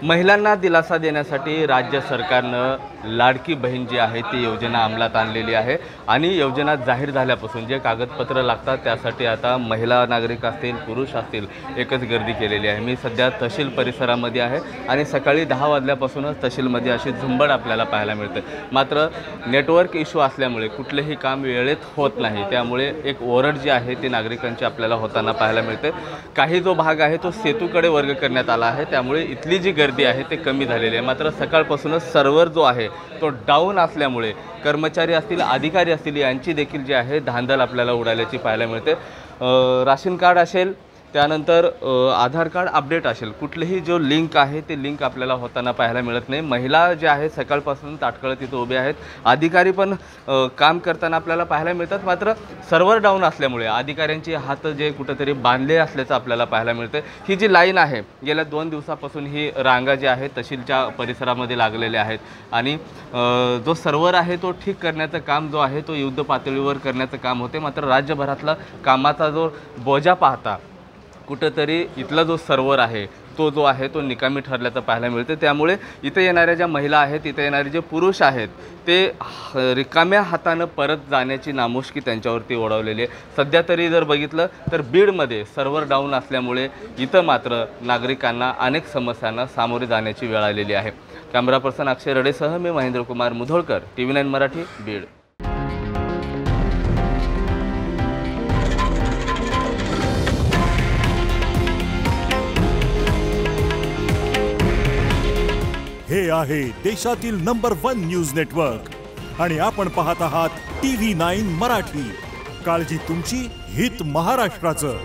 महिलांना दिलासा देण्यासाठी राज्य सरकारनं लाडकी बहीण जी आहे ती योजना अंमलात आणलेली आहे आणि योजना जाहीर झाल्यापासून जे कागदपत्र लागतात त्यासाठी आता महिला नागरिक असतील पुरुष असतील एकच गर्दी केलेली आहे। मी सध्या तहसील परिसरामध्ये आहे आणि सकाळी 10 वाजल्यापासूनच तहसीलमध्ये अशी झुंबड आपल्याला पाहायला मिळते। मात्र नेटवर्क इश्यू असल्यामुळे कुठलेही काम वेळेत होत नाही, त्यामुळे एक ओरड जी आहे ती नागरिकांची आपल्याला होताना पाहायला मिळते। काही जो भाग आहे तो सेतूकडे वर्ग करण्यात आला आहे, त्यामुळे इथली जी गर्दी आहे ते कमी झालेली आहे। मात्र सकाळपासूनच सर्व्हर जो आहे तो डाऊन असल्यामुळे कर्मचारी असतील अधिकारी असतील यांची देखील जी आहे धांदल आपल्याला उडाल्याची पाहायला मिळते। राशन कार्ड असेल त्यानंतर आधार कार्ड अपडेट असेल कुठलेही जो लिंक आहे ते लिंक आपल्याला होताना पाहायला मिळत नाही। महिला जे आहे सकाळपासून ताटकळत तिथे उभे आहेत, अधिकारी पण काम करताना आपल्याला पाहायला मिळतात। मात्र सर्व्हर डाऊन असल्यामुळे अधिकाऱ्यांची हात जे कुठेतरी बांधले असल्याचं आपल्याला पाहायला मिळतं। ही जी लाईन आहे गेल्या 2 दिवसापासून ही रांगा जी आहे तहसीलच्या परिसरामध्ये लागलेल्या आहेत आणि जो सर्व्हर आहे तो ठीक करण्याचं काम जो आहे तो युद्ध पातळीवर करण्याचं काम होते। मात्र राज्यभरातला कामाचा जो बोजा पाहता कुठेतरी इथला जो सर्व्हर आहे तो जो आहे तो निकामी ठरल्याचं पाहायला मिळते। त्यामुळे इथे येणाऱ्या ज्या महिला आहेत इथे येणारे जे पुरुष आहेत ते रिकाम्या हातानं परत जाण्याची नामुष्की त्यांच्यावरती ओढवलेली आहे। सध्या तरी जर बघितलं तर बीडमध्ये सर्व्हर डाऊन असल्यामुळे इथं मात्र नागरिकांना अनेक समस्यांना सामोरे जाण्याची वेळ आलेली आहे। कॅमेरा पर्सन अक्षय रडेसह मी महेंद्र कुमार मुधोळकर, TV9 मराठी, बीड। हे आहे देशातील नंबर 1 न्यूज नेटवर्क आणि आपण पाहत आहात TV9 मराठी। काळजी तुमची, हित महाराष्ट्राचं।